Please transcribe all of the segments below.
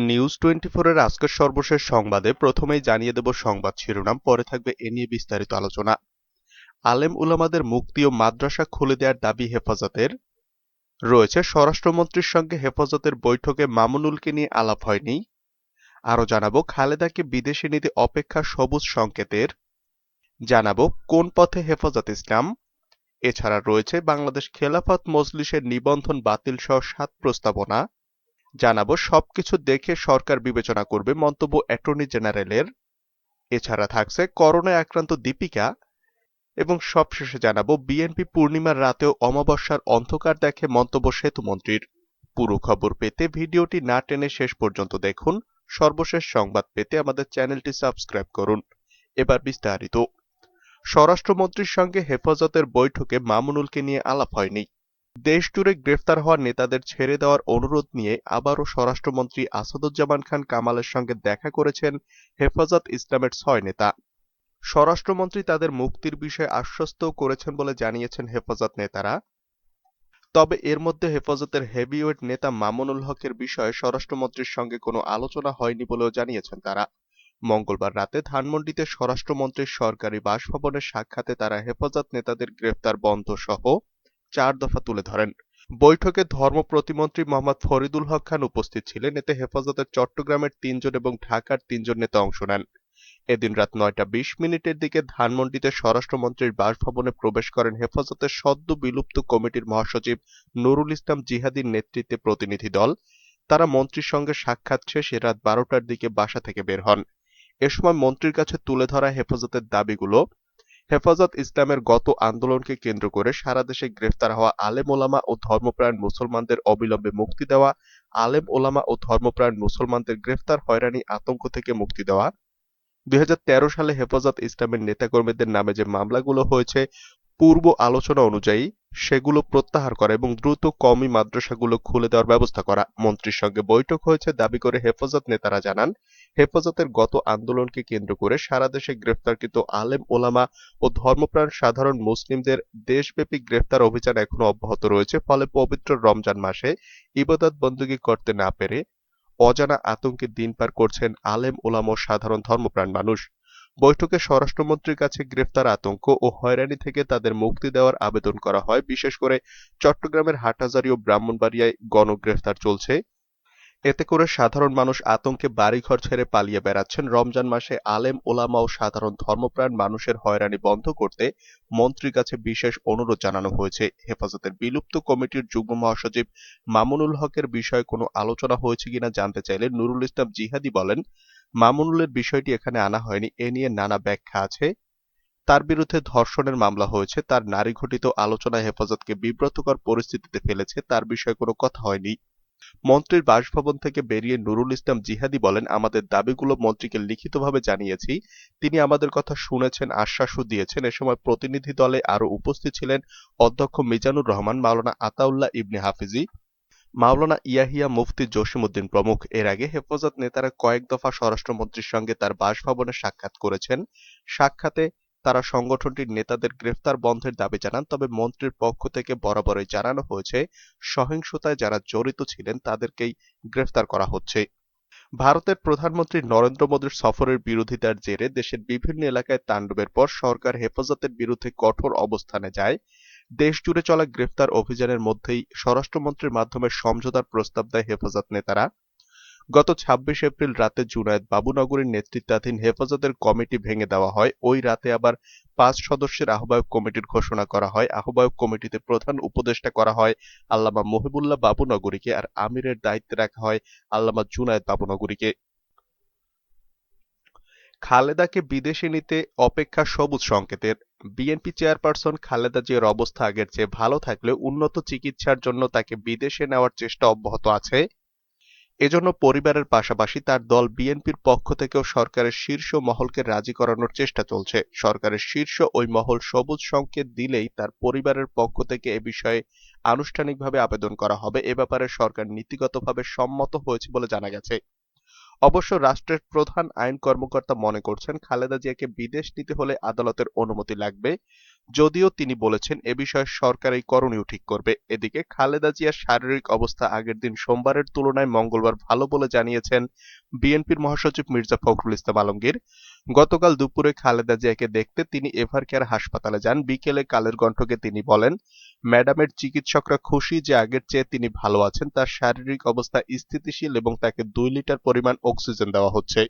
News 24 এর আজকের সর্বশেষ সংবাদে প্রথমেই জানিয়ে দেব সংবাদ শিরোনাম, পরে থাকবে এ নিয়ে বিস্তারিত আলোচনা। আলেম উলামাদের মুক্তি ও মাদ্রাসা খুলে দেওয়ার দাবি হেফাজতের। রয়েছে স্বরাষ্ট্রমন্ত্রীর সঙ্গে হেফাজতের বৈঠকে মামুনুলকে নিয়ে আলাপ হয়নি। আরও জানাবো খালেদাকে বিদেশি নীতি অপেক্ষা সবুজ সংকেতের। জানাবো কোন পথে হেফাজত ইসলাম। এছাড়া রয়েছে বাংলাদেশ খেলাফত মজলিসের নিবন্ধন বাতিল সহ 7 প্রস্তাবনা। জানাবো সবকিছু দেখে সরকার বিবেচনা করবে মন্তব্য অ্যাটর্নি জেনারেলের। এছাড়া থাকছে করোনায় আক্রান্ত দীপিকা এবং সবশেষে জানাবো বিএনপি পূর্ণিমার রাতেও অমাবস্যার অন্ধকার দেখে মন্তব্য সেতুমন্ত্রীর। পুরো খবর পেতে ভিডিওটি না টেনে শেষ পর্যন্ত দেখুন। সর্বশেষ সংবাদ পেতে আমাদের চ্যানেলটি সাবস্ক্রাইব করুন। এবার বিস্তারিত। স্বরাষ্ট্রমন্ত্রীর সঙ্গে হেফাজতের বৈঠকে মামুনুলকে নিয়ে আলাপ হয়নি। দেশজুড়ে গ্রেফতার হওয়া নেতাদের ছেড়ে দেওয়ার অনুরোধ নিয়ে আবারও স্বরাষ্ট্রমন্ত্রী আসাদুজ্জামান খান কামালের সঙ্গে দেখা করেছেন হেফাজত ইসলামের 6 নেতা। স্বরাষ্ট্রমন্ত্রী তাদের মুক্তির বিষয়ে আশ্বস্তও করেছেন বলে জানিয়েছেন হেফাজত নেতারা। তবে এর মধ্যে হেফাজতের হেভিওয়েট নেতা মামুনুল হকের বিষয়ে স্বরাষ্ট্রমন্ত্রীর সঙ্গে কোনো আলোচনা হয়নি বলেও জানিয়েছেন তারা। মঙ্গলবার রাতে ধানমন্ডিতে স্বরাষ্ট্রমন্ত্রীর সরকারি বাসভবনের সাক্ষাতে তারা হেফাজত নেতাদের গ্রেফতার বন্ধ সহ 4 দফা তুলে ধরেন। বৈঠকে ধর্ম প্রতিমন্ত্রী মোহাম্মদ ফরিদুল হক খান উপস্থিত ছিলেন। এতে হেফাজতের চট্টগ্রামের 3 জন এবং ঢাকার 3 জন নেতা অংশ নেন। এদিন রাত 9:20 দিকে ধানমন্ডিতে স্বরাষ্ট্রমন্ত্রীর বাসভবনে প্রবেশ করেন হেফাজতের সদ্য বিলুপ্ত কমিটির মহাসচিব নুরুল ইসলাম জিহাদির নেতৃত্বে প্রতিনিধি দল। তারা মন্ত্রীর সঙ্গে সাক্ষাৎ শেষে রাত 12টার দিকে বাসা থেকে বের হন। এ সময় মন্ত্রীর কাছে তুলে ধরা হেফাজতের দাবিগুলো: হেফাজত ইসলামের গত আন্দোলনকে কেন্দ্র করে সারা দেশে গ্রেফতার হওয়া আলেম ওলামা ও ধর্মপ্রাণ মুসলমানদের অবিলম্বে মুক্তি দেওয়া, আলেম ওলামা ও ধর্মপ্রাণ মুসলমানদের গ্রেফতার, হয়রানি, আতঙ্ক থেকে মুক্তি দেওয়া। 2013 সালে হেফাজত ইসলামের নেতাকর্মীদের নামে যে মামলাগুলো হয়েছে পূর্ব আলোচনা অনুযায়ী সেগুলো প্রত্যাহার করা এবং দ্রুত কওমি মাদ্রাসাগুলো খুলে দেওয়ার ব্যবস্থা করা। মন্ত্রীর সঙ্গে বৈঠক হয়েছে দাবি করে হেফাজত নেতারা জানান, হেফাজতের গত আন্দোলনকে কেন্দ্র করে সারা দেশে গ্রেফতারকৃত আলেম ওলামা ও ধর্মপ্রাণ সাধারণ মুসলিমদের দেশব্যাপী গ্রেফতার অভিযান এখনো অব্যাহত রয়েছে। ফলে পবিত্র রমজান মাসে ইবাদত বন্দেগী করতে না পেরে অজানা আতঙ্কে দিন পার করছেন আলেম ওলামা ও সাধারণ ধর্মপ্রাণ মানুষ। বৈঠকে স্বরাষ্ট্রমন্ত্রীর কাছে গ্রেফতার, আতঙ্ক ও হয়রানি থেকে তাদের মুক্তি দেওয়ার আবেদন করা হয়। বিশেষ করে চট্টগ্রামের হাটহাজারী ও ব্রাহ্মণবাড়িয়ায় গণগ্রেফতার চলছে। এতে করে সাধারণ মানুষ আতঙ্কে বাড়িঘর ছেড়ে পালিয়ে বেড়াচ্ছেন। রমজান মাসে আলেম ওলামা ও সাধারণ ধর্মপ্রাণ মানুষের হয়রানি বন্ধ করতে মন্ত্রীর কাছে বিশেষ অনুরোধ জানানো হয়েছে। হেফাজতের বিলুপ্ত কমিটির যুগ্ম মহাসচিব মামুনুল হকের বিষয়ে কোনো আলোচনা হয়েছে কিনা জানতে চাইলে নুরুল ইসলাম জিহাদি বলেন, মামুনুলের বিষয়টি এখানে আনা হয়নি। এ নিয়ে নানা ব্যাখ্যা আছে। তার বিরুদ্ধে ধর্ষণের মামলা হয়েছে। তার নারী ঘটিত আলোচনায় হেফাজতকে বিব্রতকর পরিস্থিতিতে ফেলেছে। তার বিষয়ে কোনো কথা হয়নি। মন্ত্রীর বাসভবন থেকে বেরিয়ে নুরুল ইসলাম জিহাদি বলেন, আমাদের দাবিগুলো মন্ত্রীকে লিখিতভাবে জানিয়েছি। তিনি আমাদের কথা শুনেছেন, আশ্বাসও দিয়েছেন। এ সময় প্রতিনিধি দলে আরও উপস্থিত ছিলেন অধ্যক্ষ মিজানুর রহমান, মাওলানা আতাউল্লাহ ইবনে হাফিজি, মাওলানা ইয়াহিয়া মুফতি জসিমউদ্দিন প্রমুখ। এর আগে হেফাজত নেতারা কয়েক দফা স্বরাষ্ট্রমন্ত্রীর সঙ্গে তার বাসভবনে সাক্ষাৎ করেছেন। সাক্ষাতে তারা সংগঠনটির নেতাদের গ্রেফতার বন্ধের দাবি জানান। তবে মন্ত্রীর পক্ষ থেকে বরাবরই জানানো হয়েছে, সহিংসতায় যারা জড়িত ছিলেন তাদেরকেই গ্রেফতার করা হচ্ছে। ভারতের প্রধানমন্ত্রী নরেন্দ্র মোদীর সফরের বিরোধিতার জেরে দেশের বিভিন্ন এলাকায় তাণ্ডবের পর সরকার হেফাজতের বিরুদ্ধে কঠোর অবস্থানে যায়। দেশজুড়ে চলা গ্রেফতার অভিযানের মধ্যেই স্বরাষ্ট্রমন্ত্রীর মাধ্যমে সমঝোতার প্রস্তাব দেয় হেফাজত নেতারা। গত 26 এপ্রিল রাতে জুনায়েদ বাবুনগরীর নেতৃত্বাধীন হেফাজতের কমিটি ভেঙে দেওয়া হয়। ওই রাতে আবার 5 সদস্যের আহ্বায়ক কমিটির ঘোষণা করা হয়। আহ্বায়ক কমিটিতে প্রধান উপদেষ্টা করা হয় আল্লামা মহিবুল্লাহ বাবুনগরীকে, আর আমিরের দায়িত্বে রাখা হয় আল্লামা জুনায়েদ বাবুনগরীকে। খালেদাকে বিদেশে নিতে অপেক্ষা সবুজ সংকেতের। বিএনপি চেয়ারপারসন খালেদা জিয়ার অবস্থা আগের চেয়ে ভালো থাকলেও উন্নত চিকিৎসার জন্য তাকে বিদেশে নেওয়ার চেষ্টা অব্যাহত আছে। এজন্য পরিবারের পাশাপাশি তার দল বিএনপির পক্ষ থেকেও সরকারের শীর্ষ মহলকে রাজি করানোর চেষ্টা চলছে। সরকারের শীর্ষ ওই মহল সবুজ সংকেত দিলেই তার পরিবারের পক্ষ থেকে এ বিষয়ে আনুষ্ঠানিকভাবে আবেদন করা হবে। এ ব্যাপারে সরকার নীতিগতভাবে সম্মত হয়েছে বলে জানা গেছে। অবশ্য রাষ্ট্রের প্রধান আইন কর্মকর্তা মনে করছেন খালেদা জিয়াকে বিদেশ নিতে হলে আদালতের অনুমতি লাগবে, যদিও তিনি বলেছেন এ বিষয়ে সরকার এই করণীয় ঠিক করবে। এদিকে খালেদা জিয়ার শারীরিক অবস্থা আগের দিন সোমবারের তুলনায় মঙ্গলবার ভালো বলে জানিয়েছেন বিএনপির মহাসচিব মির্জা ফখরুল ইসলাম আলমগীর। গতকাল দুপুরে খালেদা জিয়াকে দেখতে তিনি এভারকেয়ার হাসপাতালে যান। বিকেলে কালের কণ্ঠকে তিনি বলেন, ম্যাডামের চিকিৎসকরা খুশি যে আগের চেয়ে তিনি ভালো আছেন, তার শারীরিক অবস্থা স্থিতিশীল এবং তাকে 2 লিটার পরিমাণ অক্সিজেন দেওয়া হচ্ছে।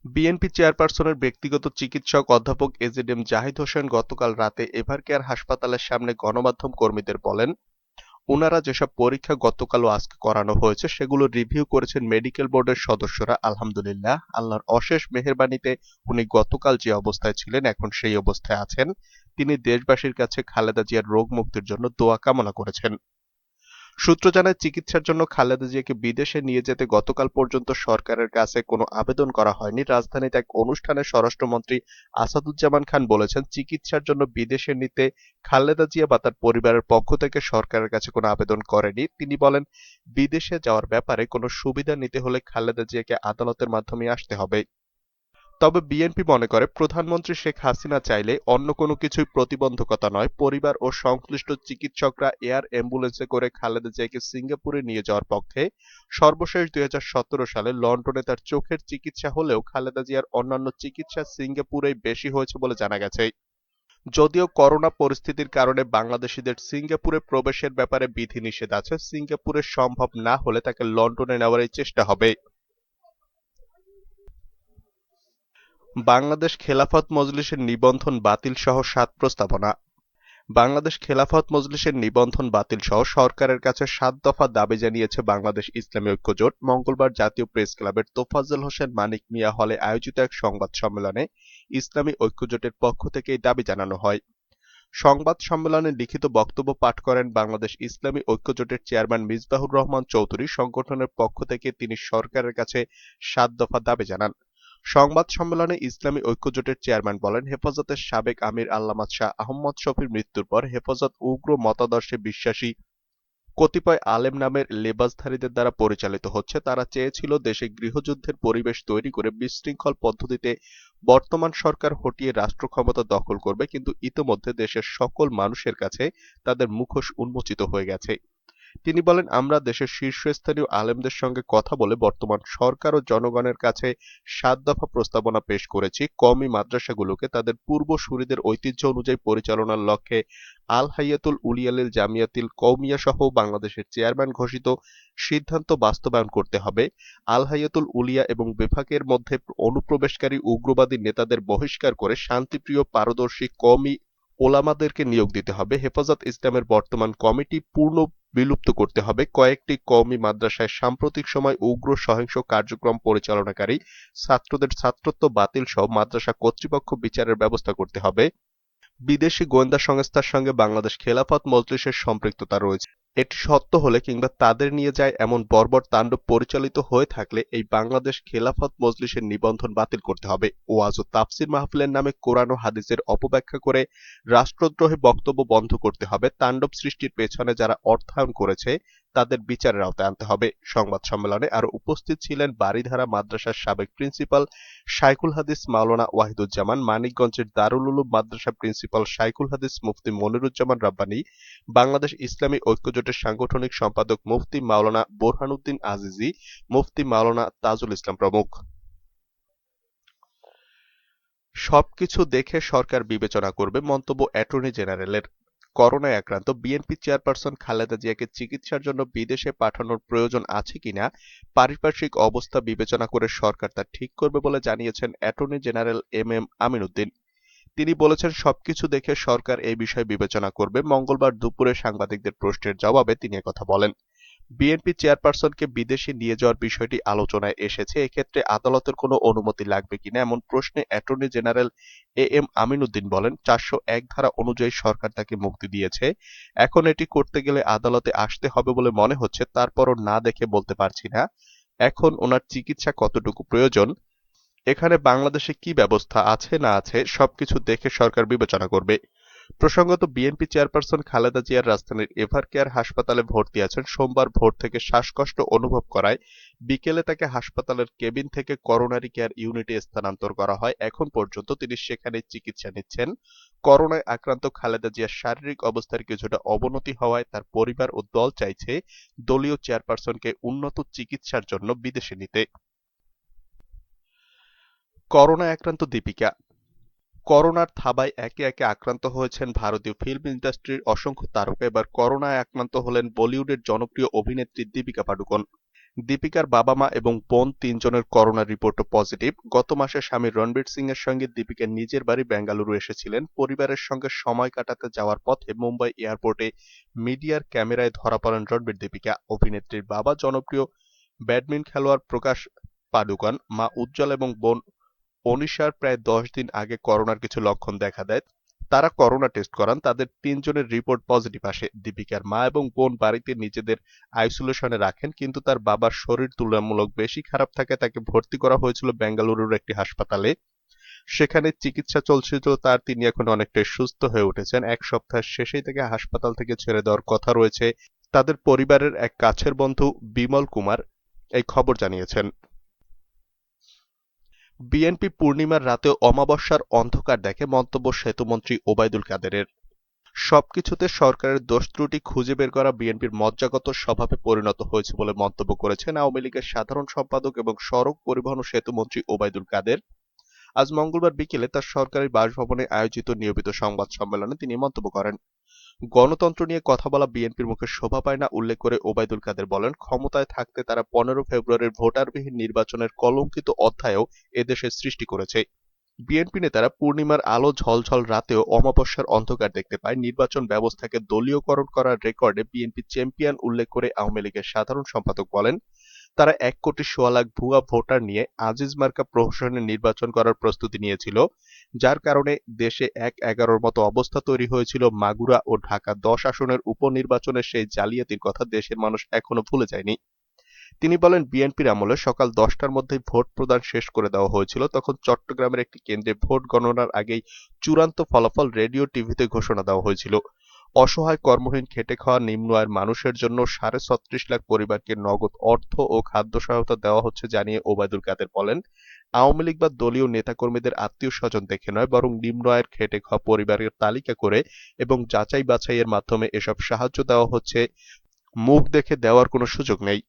বিএনপি চেয়ারপারসনের ব্যক্তিগত চিকিৎসক অধ্যাপক এজেডএম জাহিদ হোসেন গতকাল রাতে এভারকেয়ার হাসপাতালের সামনে গণমাধ্যম কর্মীদের বলেন, উনারা যেসব পরীক্ষা গতকাল ও আজকে করানো হয়েছে সেগুলো রিভিউ করেছেন মেডিকেল বোর্ডের সদস্যরা। আলহামদুলিল্লাহ, আল্লাহর অশেষ মেহেরবানিতে উনি গতকাল যে অবস্থায় ছিলেন এখন সেই অবস্থায় আছেন। তিনি দেশবাসীর কাছে খালেদা জিয়ার রোগ মুক্তির জন্য দোয়া কামনা করেছেন। সূত্র জানায়, চিকিৎসার জন্য খালেদা জিয়াকে বিদেশে নিয়ে যেতে গতকাল পর্যন্ত সরকারের কাছে কোনো আবেদন করা হয়নি। রাজধানীতে এক অনুষ্ঠানে স্বরাষ্ট্রমন্ত্রী আসাদুজ্জামান খান বলেছেন, চিকিৎসার জন্য বিদেশে নিতে খালেদা জিয়া বা তার পরিবারের পক্ষ থেকে সরকারের কাছে কোনো আবেদন করেনি। তিনি বলেন, বিদেশে যাওয়ার ব্যাপারে কোনো সুবিধা নিতে হলে খালেদা জিয়াকে আদালতের মাধ্যমে আসতে হবে। তবে বিএনপি মনে করে, প্রধানমন্ত্রী শেখ হাসিনা চাইলে অন্য কোনো কিছুই প্রতিবন্ধকতা নয়। পরিবার ও সংশ্লিষ্ট চিকিৎসকরা এয়ার অ্যাম্বুলেন্সে করে খালেদা জিয়াকে সিঙ্গাপুরে নিয়ে যাওয়ার পক্ষে। সর্বশেষ 2017 সালে লন্ডনে তার চোখের চিকিৎসা হলেও খালেদা জিয়ার অন্যান্য চিকিৎসা সিঙ্গাপুরেই বেশি হয়েছে বলে জানা গেছে। যদিও করোনা পরিস্থিতির কারণে বাংলাদেশিদের সিঙ্গাপুরে প্রবেশের ব্যাপারে বিধিনিষেধ আছে, সিঙ্গাপুরে সম্ভব না হলে তাকে লন্ডনে নেওয়ারই চেষ্টা হবে। বাংলাদেশ খেলাফত মজলিসের নিবন্ধন বাতিল সহ 7 প্রস্তাবনা। বাংলাদেশ খেলাফত মজলিসের নিবন্ধন বাতিল সহ সরকারের কাছে 7 দফা দাবি জানিয়েছে বাংলাদেশ ইসলামী ঐক্যজোট। মঙ্গলবার জাতীয় প্রেস ক্লাবের তোফাজ্জল হোসেন মানিক মিয়া হলে আয়োজিত এক সংবাদ সম্মেলনে ইসলামী ঐক্যজোটের পক্ষ থেকে এই দাবি জানানো হয়। সংবাদ সম্মেলনে লিখিত বক্তব্য পাঠ করেন বাংলাদেশ ইসলামী ঐক্যজোটের চেয়ারম্যান মিসবাহুর রহমান চৌধুরী। সংগঠনের পক্ষ থেকে তিনি সরকারের কাছে 7 দফা দাবি জানান। সংবাদ সম্মেলনে ইসলামী ঐক্যজোটের চেয়ারম্যান বলেন, হেফাজতের সাবেক আমির আল্লামা শাহ আহমদ শফীর মৃত্যুর পর হেফাজত উগ্র মতাদর্শে বিশ্বাসী কতিপয় আলেম নামের লেবাসধারীদের দ্বারা পরিচালিত হচ্ছে। তারা চেয়েছিল দেশে গৃহযুদ্ধের পরিবেশ তৈরি করে বিশৃঙ্খল পদ্ধতিতে বর্তমান সরকার হটিয়ে রাষ্ট্র ক্ষমতা দখল করবে, কিন্তু ইতোমধ্যে দেশের সকল মানুষের কাছে তাদের মুখোশ উন্মোচিত হয়ে গেছে। তিনি বলেন, আমরা দেশের শীর্ষস্থানীয় আলেমদের সঙ্গে কথা বলে বর্তমান সরকার ও জনগণের কাছে 7 দফা প্রস্তাবনা পেশ করেছি। কওমি মাদ্রাসাগুলোকে তাদের পূর্বসূরিদের ঐতিহ্য অনুযায়ী পরিচালনার লক্ষ্যে আল হাইয়াতুল উলিয়ালিল জামিয়াতিল কওমিয়া সহ বাংলাদেশের চেয়ারম্যান ঘোষিত সিদ্ধান্ত বাস্তবায়ন করতে হবে। আল হাইয়াতুল উলিয়া এবং বেফাকের মধ্যে অনুপ্রবেশকারী উগ্রবাদী নেতাদের বহিষ্কার করে শান্তিপ্রিয় পারদর্শী কওমি ওলামাদেরকে নিয়োগ দিতে হবে। হেফাজত ইসলামের বর্তমান কমিটি পূর্ণ বিলুপ্ত করতে হবে। কয়েকটি কওমি মাদ্রাসায় সাম্প্রতিক সময় উগ্র সহিংস কার্যক্রম পরিচালনাকারী ছাত্রদের ছাত্রত্ব বাতিল সহ মাদ্রাসা কর্তৃপক্ষ বিচারের ব্যবস্থা করতে হবে। বিদেশি গোয়েন্দা সংস্থার সঙ্গে বাংলাদেশ খেলাফত মজলিসের সম্পৃক্ততা রয়েছে। এটি সত্য হলে কিংবা তাদের নিয়ে যায় এমন বর্বর তাণ্ডব পরিচালিত হয়ে থাকলে এই বাংলাদেশ খেলাফত মজলিসের নিবন্ধন বাতিল করতে হবে। ওয়াজ ও তাফসির মাহফিলের নামে কোরআন ও হাদিসের অপব্যাখ্যা করে রাষ্ট্রদ্রোহী বক্তব্য বন্ধ করতে হবে। তাণ্ডব সৃষ্টির পেছনে যারা অর্থায়ন করেছে তাদের বিচারের আওতায় আনতে হবে। সংবাদ সম্মেলনে আরো উপস্থিত ছিলেন বারিধারা মাদ্রাসার সাবেক প্রিন্সিপাল শাইখুল হাদিস মাওলানা ওয়াহিদুজ্জামান, মানিকগঞ্জের দারুল উলুম মাদ্রাসা প্রিন্সিপাল শাইখুল হাদিস মুফতি মনিরুজ্জামান রাব্বানী, বাংলাদেশ ইসলামী ঐক্যজোটের সাংগঠনিক সম্পাদক মুফতি মাওলানা বোরহানউদ্দিন আজিজি, মুফতি মাওলানা তাজুল ইসলাম প্রমুখ। সবকিছু দেখে সরকার বিবেচনা করবে, মন্তব্য অ্যাটর্নি জেনারেলের। করোনায় আক্রান্ত বিএনপি চেয়ারপারসন খালেদা জিয়াকে চিকিৎসার জন্য বিদেশে পাঠানোর প্রয়োজন আছে কিনা পারিপার্শ্বিক অবস্থা বিবেচনা করে সরকার তা ঠিক করবে বলে জানিয়েছেন attorney general M Amin Uddin. তিনি বলেছেন, সবকিছু দেখে সরকার এই বিষয় বিবেচনা করবে। মঙ্গলবার দুপুরে সাংবাদিকদের প্রশ্নের জবাবে তিনি একথা বলেন। বিএনপি চেয়ারপারসনকে বিদেশে নিয়ে যাওয়ার বিষয়টি আলোচনায় এসেছে। এক্ষেত্রে আদালতের কোনো অনুমতি লাগবে কিনা এমন প্রশ্নে attorney general M Amin Uddin বলেন, 401 ধারা অনুযায়ী সরকার তাকে মুক্তি দিয়েছে। এখন এটি করতে গেলে আদালতে আসতে হবে বলে মনে হচ্ছে। তারপরও না দেখে বলতে পারছি না এখন ওনার চিকিৎসা কতটুকু প্রয়োজন। এখানে বাংলাদেশে কি ব্যবস্থা আছে না আছে সবকিছু দেখে সরকার বিবেচনা করবে। প্রসঙ্গত, বিএনপি চেয়ারপারসন খালেদা জিয়ার রাজধানীর এভারকেয়ার হাসপাতালে ভর্তি আছেন। সোমবার ভোর থেকে শ্বাসকষ্ট অনুভব করায় বিকেলে তাকে হাসপাতালের কেবিন থেকে করোনারি কেয়ার ইউনিটে স্থানান্তর করা হয়। এখন পর্যন্ত তিনি সেখানেই চিকিৎসা নিচ্ছেন। করোনায় আক্রান্ত খালেদা জিয়ার শারীরিক অবস্থার কিছুটা অবনতি হওয়ায় তার পরিবার ও দল চাইছে দলীয় চেয়ারপারসনকে উন্নত চিকিৎসার জন্য বিদেশে নিতে। করোনায় আক্রান্ত দীপিকা। করোনার থাবায় একে একে আক্রান্ত হয়েছেন ভারতীয় ফিল্ম ইন্ডাস্ট্রির অসংখ্য তারকা। এবার করোনায় আক্রান্ত হলেন বলিউডের জনপ্রিয় অভিনেত্রী দীপিকা পাডুকোন। দীপিকার বাবা-মা এবং বোন তিনজনের করোনা রিপোর্টও পজিটিভ। গত মাসে স্বামী রণবীর সিং এর সঙ্গে দীপিকা নিজের বাড়ি বেঙ্গালুরু এসেছিলেন। পরিবারের সঙ্গে সময় কাটাতে যাওয়ার পথে মুম্বাই এয়ারপোর্টে মিডিয়ার ক্যামেরায় ধরা পড়েন রণবীর দীপিকা। অভিনেত্রীর বাবা জনপ্রিয় ব্যাডমিন্টন খেলোয়াড় প্রকাশ পাডুকোন, মা উজ্জ্বল এবং বোন অনিশার প্রায় ১০ দিন আগে করোনার কিছু লক্ষণ দেখা দেয়। তারা করোনা টেস্ট করান। তাদের তিনজনের রিপোর্ট পজিটিভ আসে। দীপিকার মা এবং বোন বাড়িতে নিজেদের আইসোলেশনে রাখেন, কিন্তু তার বাবার শরীর তুলনামূলক বেশি খারাপ থাকায় তাকে ভর্তি করা হয়েছিল বেঙ্গালুরুর একটি হাসপাতালে। সেখানে চিকিৎসা চলছিল তার। তিনি এখন অনেকটাই সুস্থ হয়ে উঠেছেন। এক সপ্তাহের শেষেই তাকে হাসপাতাল থেকে ছেড়ে দেওয়ার কথা রয়েছে। তাদের পরিবারের এক কাছের বন্ধু বিমল কুমার এই খবর জানিয়েছেন। বিএনপি পূর্ণিমার রাতেও অমাবস্যার অন্ধকার দেখে, মন্তব্য সেতুমন্ত্রী ওবায়দুল কাদেরের। সবকিছুতে সরকারের দোষ ত্রুটি খুঁজে বের করা বিএনপির মজ্জাগত স্বভাবে পরিণত হয়েছে বলে মন্তব্য করেছেন আওয়ামী লীগের সাধারণ সম্পাদক এবং সড়ক পরিবহন ও সেতুমন্ত্রী ওবায়দুল কাদের। আজ মঙ্গলবার বিকেলে তার সরকারি বাসভবনে আয়োজিত নিয়মিত সংবাদ সম্মেলনে তিনি মন্তব্য করেন। গণতন্ত্র নিয়ে কথা বলা বিএনপির মুখে শোভা পায় না উল্লেখ করে ওবায়দুল কাদের বলেন, ক্ষমতায় থাকতে তারা ১৫ ফেব্রুয়ারির ভোটারবিহীন নির্বাচনের কলঙ্কিত অধ্যায়ও এদেশে সৃষ্টি করেছে। বিএনপি নেতারা পূর্ণিমার আলো ঝলঝল রাতেও অমাবস্যার অন্ধকার দেখতে পায়। নির্বাচন ব্যবস্থাকে দলীয়করণ করার রেকর্ডে বিএনপি চ্যাম্পিয়ন উল্লেখ করে আওয়ামী লীগের সাধারণ সম্পাদক বলেন, তারা ১,১৬,০০,০০০ ভুয়া ভোটার নিয়ে আজিজ মার্কা প্রহসনে নির্বাচন করার প্রস্তুতি নিয়েছিল, যার কারণে দেশে ১/১১ মতো অবস্থা তৈরি হয়েছিল। মাগুরা ও ঢাকা ১০ আসনের উপনির্বাচনের সেই জালিয়াতির কথা দেশের মানুষ এখনো ভুলে যায়নি। তিনি বলেন, বিএনপির আমলে সকাল ১০টার মধ্যেই ভোট প্রদান শেষ করে দেওয়া হয়েছিল। তখন চট্টগ্রামের একটি কেন্দ্রে ভোট গণনার আগেই চূড়ান্ত ফলাফল রেডিও টিভিতে ঘোষণা দেওয়া হয়েছিল। অসহায় কর্মহীন খেটে খাওয়া নিম্ন আয়ের মানুষের জন্য ৩৬.৫ লাখ পরিবারকে নগদ অর্থ ও খাদ্য সহায়তা দেওয়া হচ্ছে জানিয়ে ওবায়দুল কাদের বলেন, আওয়ামী লীগ বা দলীয় নেতাকর্মীদের আত্মীয় স্বজন দেখে নয়, বরং নিম্ন আয়ের খেটে খাওয়া পরিবারের তালিকা করে এবং যাচাই বাছাইয়ের মাধ্যমে এসব সাহায্য দেওয়া হচ্ছে। মুখ দেখে দেওয়ার কোনো সুযোগ নেই।